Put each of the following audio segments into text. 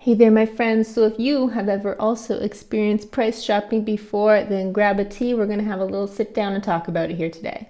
Hey there, my friends. So if you have ever also experienced price shopping before, then grab a tea. We're going to have a little sit down and talk about it here today.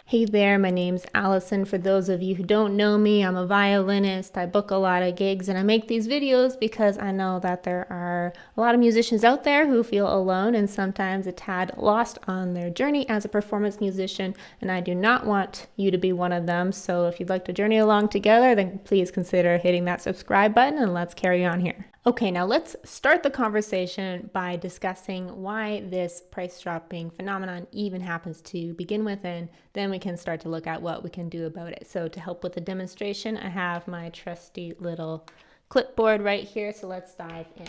Hey there, my name's Allison. For those of you who don't know me, I'm a violinist. I book a lot of gigs and I make these videos because I know that there are a lot of musicians out there who feel alone and sometimes a tad lost on their journey as a performance musician, and I do not want you to be one of them. So if you'd like to journey along together, then please consider hitting that subscribe button and let's carry on here. Okay, now let's start the conversation by discussing why this price dropping phenomenon even happens to begin with, and then we can start to look at what we can do about it. So to help with the demonstration, I have my trusty little clipboard right here, so let's dive in.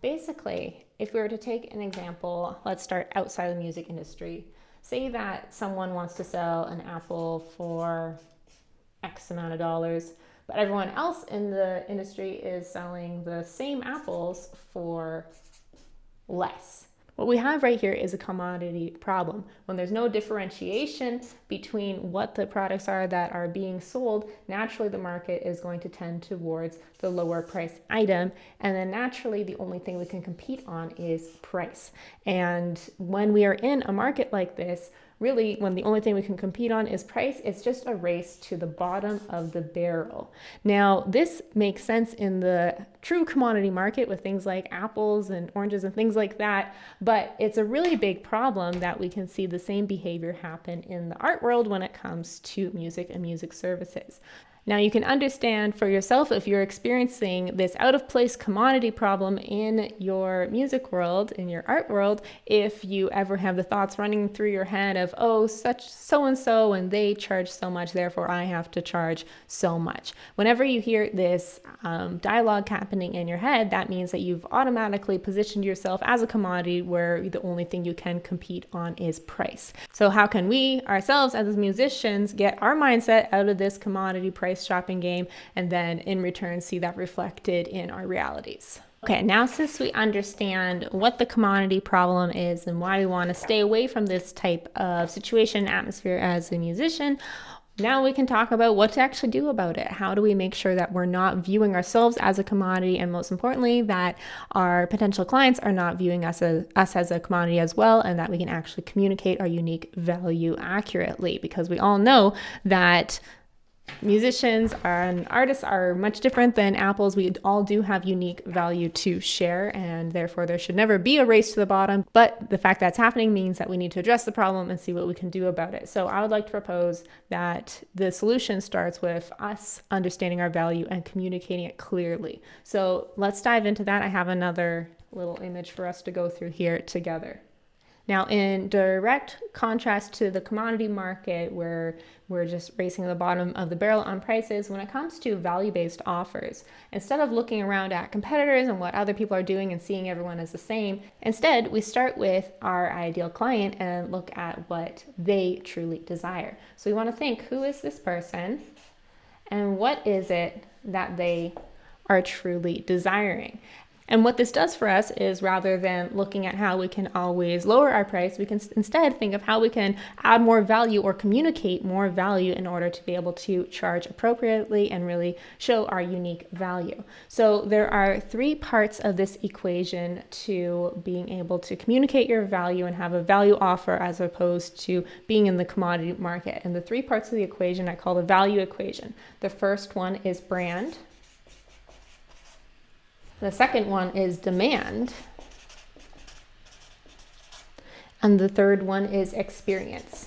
Basically, if we were to take an example, let's start outside the music industry. Say that someone wants to sell an Apple for X amount of dollars, but everyone else in the industry is selling the same apples for less. What we have right here is a commodity problem. When there's no differentiation between what the products are that are being sold, naturally the market is going to tend towards the lower price item, and then naturally the only thing we can compete on is price. And when we are in a market like this, really, when the only thing we can compete on is price, it's just a race to the bottom of the barrel. Now, this makes sense in the true commodity market with things like apples and oranges and things like that, but it's a really big problem that we can see the same behavior happen in the art world when it comes to music and music services. Now you can understand for yourself if you're experiencing this out of place commodity problem in your music world, in your art world, if you ever have the thoughts running through your head of, oh, such so-and-so and they charge so much, therefore I have to charge so much. Whenever you hear this dialogue happening in your head, that means that you've automatically positioned yourself as a commodity where the only thing you can compete on is price. So how can we ourselves as musicians get our mindset out of this commodity price shopping game and then in return see that reflected in our realities? Okay, now since we understand what the commodity problem is and why we want to stay away from this type of situation atmosphere as a musician, now we can talk about what to actually do about it. How do we make sure that we're not viewing ourselves as a commodity, and most importantly, that our potential clients are not viewing us as a commodity as well, and that we can actually communicate our unique value accurately, because we all know that musicians and artists are much different than apples. We all do have unique value to share, and therefore there should never be a race to the bottom. But the fact that's happening means that we need to address the problem and see what we can do about it. So I would like to propose that the solution starts with us understanding our value and communicating it clearly. So let's dive into that. I have another little image for us to go through here together. Now, in direct contrast to the commodity market where we're just racing to the bottom of the barrel on prices, when it comes to value-based offers, instead of looking around at competitors and what other people are doing and seeing everyone as the same, instead we start with our ideal client and look at what they truly desire. So we want to think, who is this person and what is it that they are truly desiring? And what this does for us is, rather than looking at how we can always lower our price, we can instead think of how we can add more value or communicate more value in order to be able to charge appropriately and really show our unique value. So there are three parts of this equation to being able to communicate your value and have a value offer as opposed to being in the commodity market. And the three parts of the equation I call the value equation. The first one is brand. The second one is demand. And the third one is experience.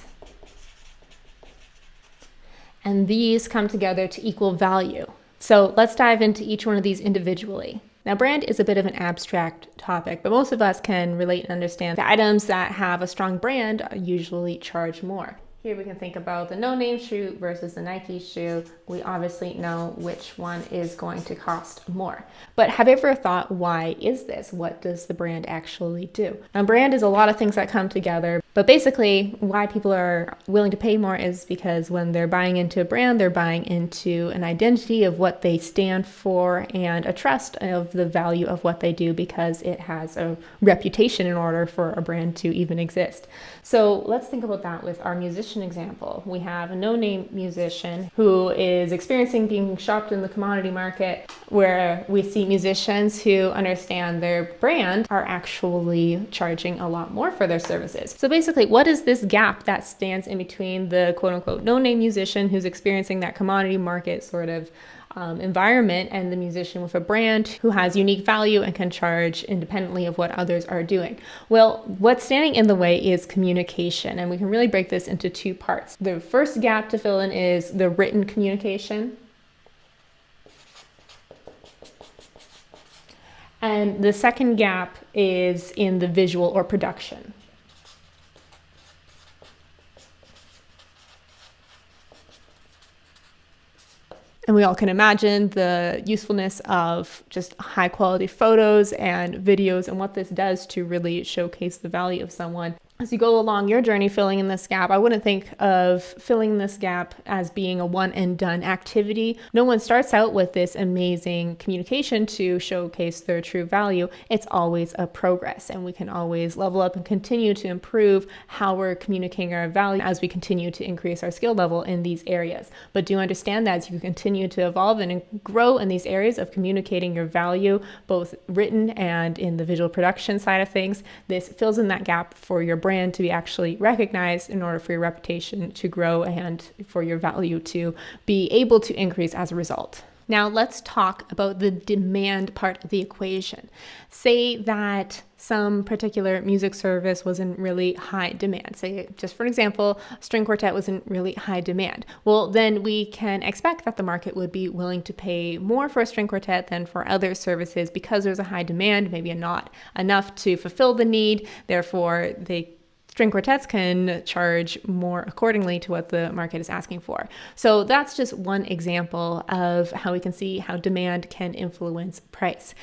And these come together to equal value. So let's dive into each one of these individually. Now, brand is a bit of an abstract topic, but most of us can relate and understand that items that have a strong brand usually charge more. Here we can think about the no-name shoe versus the Nike shoe. We obviously know which one is going to cost more. But have you ever thought, why is this? What does the brand actually do? Now, brand is a lot of things that come together, but basically why people are willing to pay more is because when they're buying into a brand, they're buying into an identity of what they stand for and a trust of the value of what they do because it has a reputation in order for a brand to even exist. So let's think about that with our musician example. We have a no-name musician who is experiencing being shopped in the commodity market, where we see musicians who understand their brand are actually charging a lot more for their services. So basically, what is this gap that stands in between the quote-unquote no-name musician who's experiencing that commodity market sort of environment and the musician with a brand who has unique value and can charge independently of what others are doing? Well, what's standing in the way is communication, and we can really break this into two parts. The first gap to fill in is the written communication, and the second gap is in the visual or production. And we all can imagine the usefulness of just high quality photos and videos and what this does to really showcase the value of someone. As you go along your journey filling in this gap, I wouldn't think of filling this gap as being a one and done activity. No one starts out with this amazing communication to showcase their true value. It's always a progress, and we can always level up and continue to improve how we're communicating our value as we continue to increase our skill level in these areas. But do understand that as you continue to evolve and grow in these areas of communicating your value, both written and in the visual production side of things, this fills in that gap for your brand to be actually recognized in order for your reputation to grow and for your value to be able to increase as a result. Now let's talk about the demand part of the equation. Say that some particular music service was in really high demand. Say, just for an example, a string quartet was in really high demand. Well, then we can expect that the market would be willing to pay more for a string quartet than for other services because there's a high demand, maybe not enough to fulfill the need. Therefore, string quartets can charge more accordingly to what the market is asking for. So that's just one example of how we can see how demand can influence price.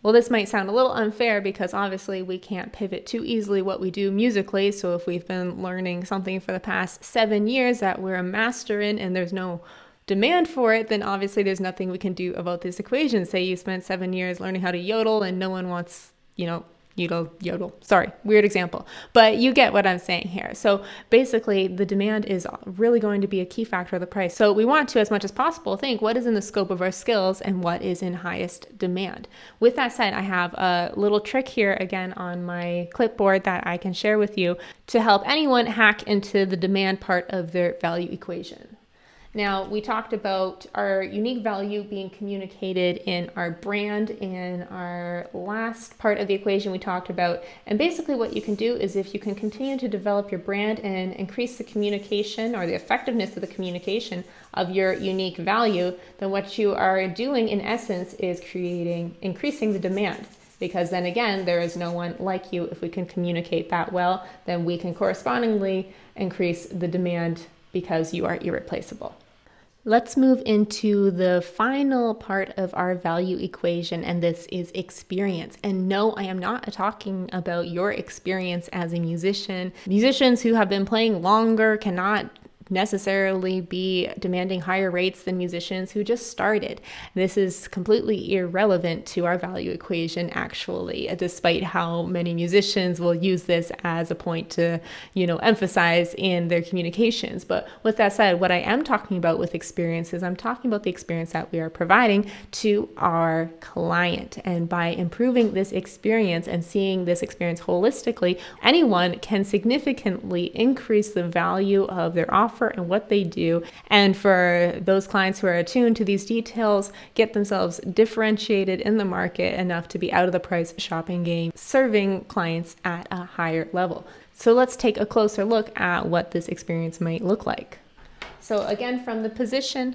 Well, this might sound a little unfair because obviously we can't pivot too easily what we do musically. So if we've been learning something for the past 7 years that we're a master in and there's no demand for it, then obviously there's nothing we can do about this equation. Say you spent 7 years learning how to yodel and no one wants, yodel. Sorry, weird example. But you get what I'm saying here. So basically, the demand is really going to be a key factor of the price. So we want to, as much as possible, think what is in the scope of our skills and what is in highest demand. With that said, I have a little trick here again on my clipboard that I can share with you to help anyone hack into the demand part of their value equation. Now, we talked about our unique value being communicated in our brand in our last part of the equation we talked about. And basically what you can do is if you can continue to develop your brand and increase the communication or the effectiveness of the communication of your unique value, then what you are doing in essence is increasing the demand. Because then again, there is no one like you. If we can communicate that well, then we can correspondingly increase the demand because you are irreplaceable. Let's move into the final part of our value equation, and this is experience. And no, I am not talking about your experience as a musician. Musicians who have been playing longer cannot necessarily be demanding higher rates than musicians who just started. This is completely irrelevant to our value equation, actually, despite how many musicians will use this as a point to, emphasize in their communications. But with that said, what I am talking about with experience is I'm talking about the experience that we are providing to our client. And by improving this experience and seeing this experience holistically, anyone can significantly increase the value of their offer and what they do. And for those clients who are attuned to these details, get themselves differentiated in the market enough to be out of the price shopping game, serving clients at a higher level. So let's take a closer look at what this experience might look like. So again, from the position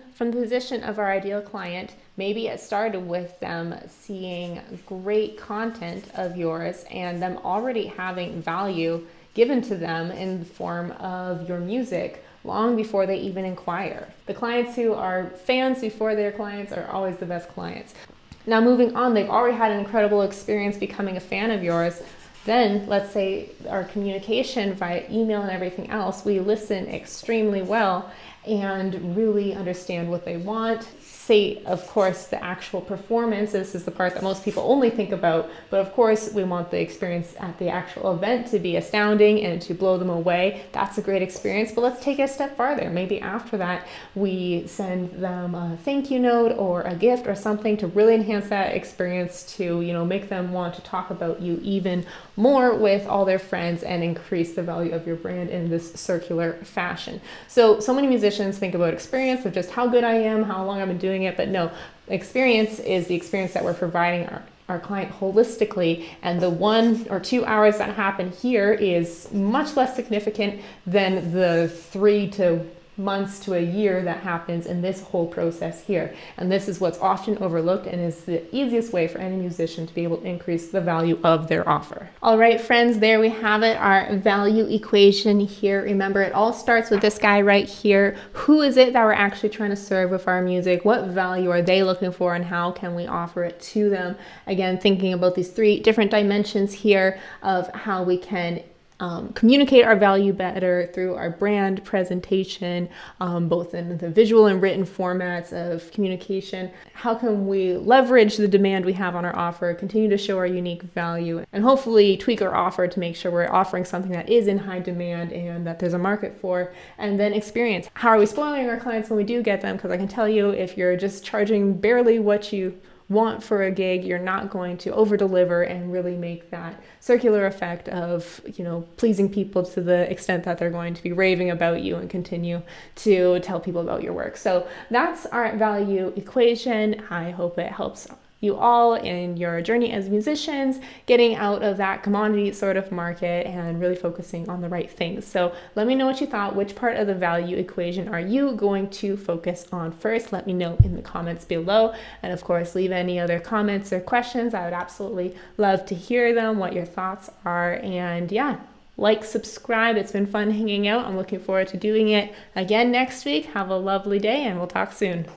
of our ideal client, maybe it started with them seeing great content of yours and them already having value given to them in the form of your music, long before they even inquire. The clients who are fans before they're clients are always the best clients. Now moving on, they've already had an incredible experience becoming a fan of yours. Then let's say our communication via email and everything else, we listen extremely well and really understand what they want. Say, of course, the actual performance. This is the part that most people only think about, but of course we want the experience at the actual event to be astounding and to blow them away. That's a great experience, but let's take it a step farther. Maybe after that we send them a thank you note or a gift or something to really enhance that experience, to make them want to talk about you even more with all their friends and increase the value of your brand in this circular fashion. So many musicians think about experience of just how good I am, how long I've been doing it, but no, experience is the experience that we're providing our client holistically, and the 1 or 2 hours that happen here is much less significant than the 3 months to a year that happens in this whole process here. And this is what's often overlooked and is the easiest way for any musician to be able to increase the value of their offer. All right, friends, there we have it, our value equation here. Remember, it all starts with this guy right here. Who is it that we're actually trying to serve with our music? What value are they looking for, and how can we offer it to them? Again, thinking about these 3 different dimensions here of how we can communicate our value better through our brand presentation, both in the visual and written formats of communication. How can we leverage the demand we have on our offer, continue to show our unique value, and hopefully tweak our offer to make sure we're offering something that is in high demand and that there's a market for. And then experience. How are we spoiling our clients when we do get them? Because I can tell you, if you're just charging barely what you want for a gig, you're not going to over deliver and really make that circular effect of pleasing people to the extent that they're going to be raving about you and continue to tell people about your work. So that's our value equation. I hope it helps you all in your journey as musicians, getting out of that commodity sort of market and really focusing on the right things. So let me know what you thought. Which part of the value equation are you going to focus on first? Let me know in the comments below. And of course, leave any other comments or questions. I would absolutely love to hear them, what your thoughts are. And yeah, like, subscribe. It's been fun hanging out. I'm looking forward to doing it again next week. Have a lovely day, and we'll talk soon.